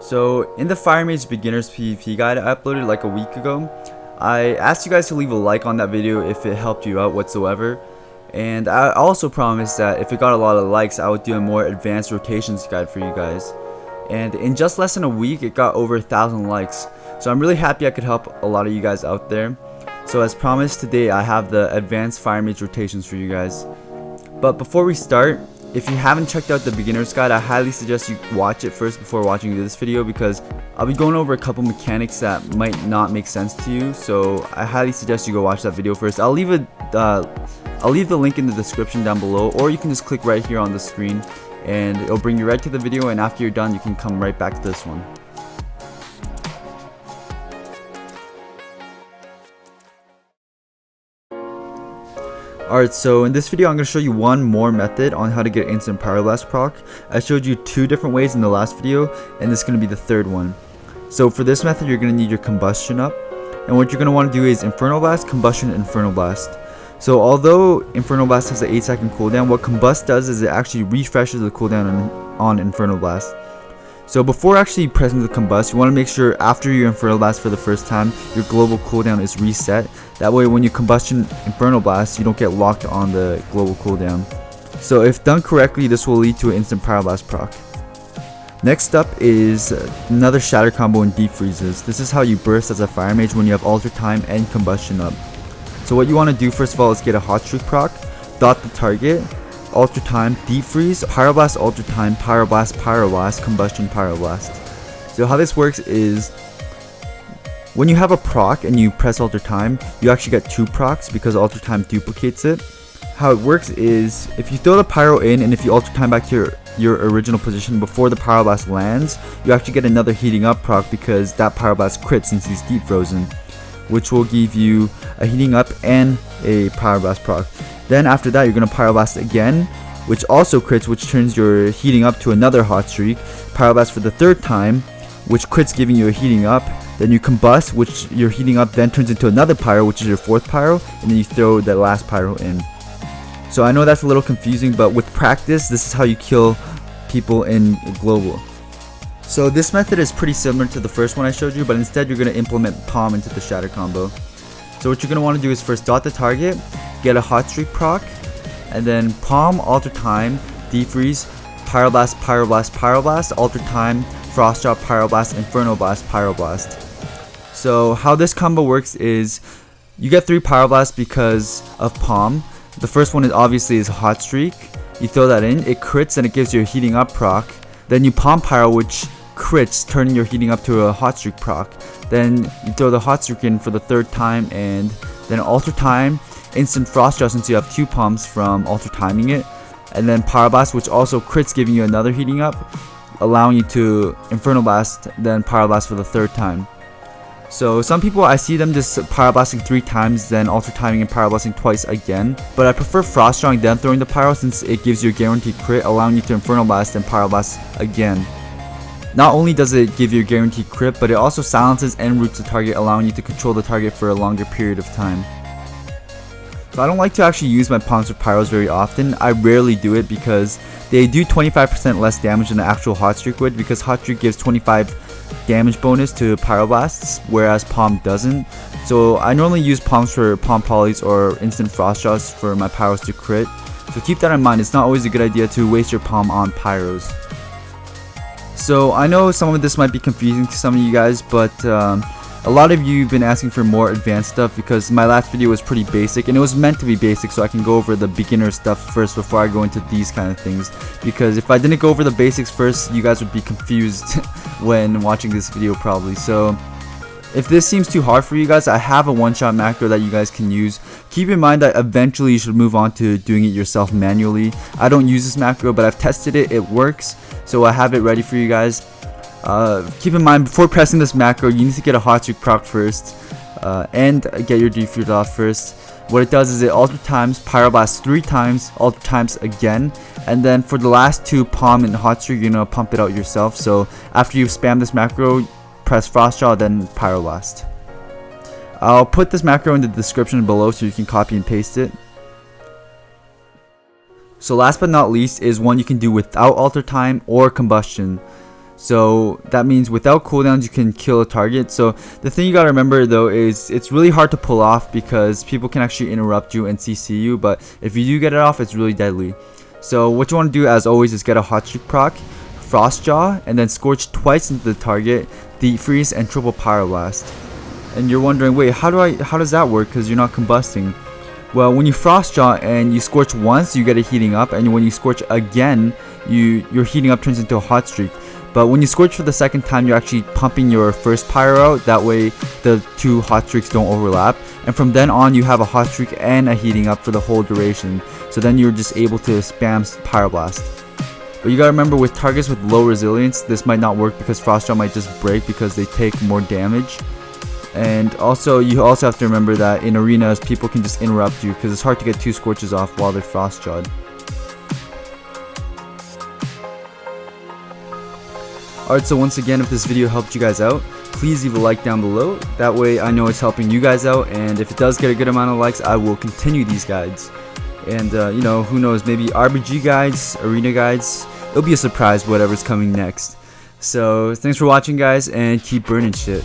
So in the Fire Mage Beginners PvP guide I uploaded like a week ago, I asked you guys to leave a like on that video if it helped you out whatsoever. And I also promised that if it got a lot of likes, I would do a more advanced rotations guide for you guys. And in just less than a week, it got over 1,000 likes. So I'm really happy I could help a lot of you guys out there. So as promised, today I have the advanced Fire Mage rotations for you guys. But before we start, if you haven't checked out the beginner's guide, I highly suggest you watch it first before watching this video, because I'll be going over a couple mechanics that might not make sense to you. So I highly suggest you go watch that video first. I'll leave the link in the description down below, or you can just click right here on the screen and it'll bring you right to the video, and after you're done you can come right back to this one. Alright, so in this video I'm going to show you one more method on how to get instant Pyroblast proc. I showed you two different ways in the last video, and this is going to be the third one. So for this method you're going to need your combustion up, and what you're going to want to do is Infernal Blast, Combustion, Infernal Blast. So although Infernal Blast has an 8-second cooldown, what Combust does is it actually refreshes the cooldown on Infernal Blast. So before actually pressing the Combust, you want to make sure after your Infernal Blast for the first time, your global cooldown is reset. That way when you Combustion Infernal Blast, you don't get locked on the global cooldown. So if done correctly, this will lead to an instant Pyroblast proc. Next up is another Shatter combo in Deep Freezes. This is how you burst as a Fire Mage when you have Alter Time and Combustion up. So what you want to do first of all is get a Hot Streak proc, dot the target, Alter Time, Deep Freeze, Pyroblast, Alter Time, Pyroblast, Pyroblast, Combustion, Pyroblast. So how this works is when you have a proc and you press Alter Time, you actually get two procs because Alter Time duplicates it. How it works is if you throw the Pyro in and if you Alter Time back to your original position before the Pyroblast lands, you actually get another Heating Up proc because that Pyroblast crits since he's deep frozen, which will give you a Heating Up and a Pyroblast proc. Then after that you're going to Pyroblast again, which also crits, which turns your Heating Up to another Hot Streak. Pyroblast for the third time, which crits giving you a Heating Up. Then you Combust, which your Heating Up then turns into another Pyro, which is your fourth Pyro, and then you throw the last Pyro in. So I know that's a little confusing, but with practice this is how you kill people in global. So this method is pretty similar to the first one I showed you, but instead you're going to implement Palm into the Shatter combo. So what you're going to want to do is first dot the target, get a Hot Streak proc, and then Palm, Alter Time, Defreeze, Pyroblast, Pyroblast, Pyroblast, Alter Time, Frost Drop, Pyroblast, Infernal Blast, Pyroblast. So how this combo works is you get 3 Pyroblasts because of Palm. The first one is obviously a Hot Streak. You throw that in, it crits and it gives you a Heating Up proc. Then you Palm Pyro, which crits, turning your Heating Up to a Hot Streak proc. Then you throw the Hot Streak in for the third time, and then Alter Time, instant Frost Drop since you have 2 pumps from Alter Timing it, and then Pyroblast, which also crits, giving you another Heating Up, allowing you to Infernal Blast, then Pyroblast for the third time. So some people, I see them just Pyroblasting 3 times, then Alter Timing and Pyroblasting twice again, but I prefer Frost Drawing then throwing the Pyro since it gives you a guaranteed crit, allowing you to Infernal Blast and Pyroblast again. Not only does it give you a guaranteed crit, but it also silences and roots the target, allowing you to control the target for a longer period of time. So I don't like to actually use my palms with Pyros very often. I rarely do it because they do 25% less damage than the actual Hot Streak would, because Hot Streak gives 25 damage bonus to Pyroblasts, whereas Palm doesn't. So I normally use Palms for Palm Polys or Instant Frost Drops for my Pyros to crit. So keep that in mind, it's not always a good idea to waste your Palm on Pyros. So I know some of this might be confusing to some of you guys, but a lot of you have been asking for more advanced stuff because my last video was pretty basic, and it was meant to be basic so I can go over the beginner stuff first before I go into these kind of things, because if I didn't go over the basics first, you guys would be confused when watching this video probably. So if this seems too hard for you guys, I have a one-shot macro that you guys can use. Keep in mind that eventually you should move on to doing it yourself manually. I don't use this macro, but I've tested it, it works, so I have it ready for you guys. Keep in mind, before pressing this macro, you need to get a Hot Streak proc first, and get your Defuse off first. What it does is it Alter Times, Pyroblast 3 times, Alter Times again, and then for the last 2 Palm and Hot Streak, you're gonna pump it out yourself. So after you spam this macro, press Frost Jaw, then Pyroblast. I'll put this macro in the description below so you can copy and paste it. So last but not least is one you can do without Alter Time or Combustion. So that means without cooldowns you can kill a target. So the thing you gotta remember though is it's really hard to pull off because people can actually interrupt you and CC you, but if you do get it off, it's really deadly. So what you want to do as always is get a hot streak proc, Frostjaw, and then Scorch twice into the target, Deep Freeze, and triple Pyroblast. And you're wondering, wait, how does that work, because you're not combusting? Well, when you Frostjaw and you Scorch once, you get a heating up, and when you Scorch again, your heating up turns into a hot streak. But when you Scorch for the second time, you're actually pumping your first Pyro out, that way the two hot streaks don't overlap. And from then on, you have a hot streak and a heating up for the whole duration. So then you're just able to spam Pyroblast. But you gotta remember, with targets with low resilience, this might not work because Frostjaw might just break because they take more damage. And also, you also have to remember that in arenas, people can just interrupt you because it's hard to get two Scorches off while they're Frostjawed. Alright, so once again, if this video helped you guys out, please leave a like down below. That way I know it's helping you guys out, and if it does get a good amount of likes, I will continue these guides. And you know, who knows, maybe RBG guides, arena guides, it'll be a surprise whatever's coming next. So thanks for watching guys, and keep burning shit.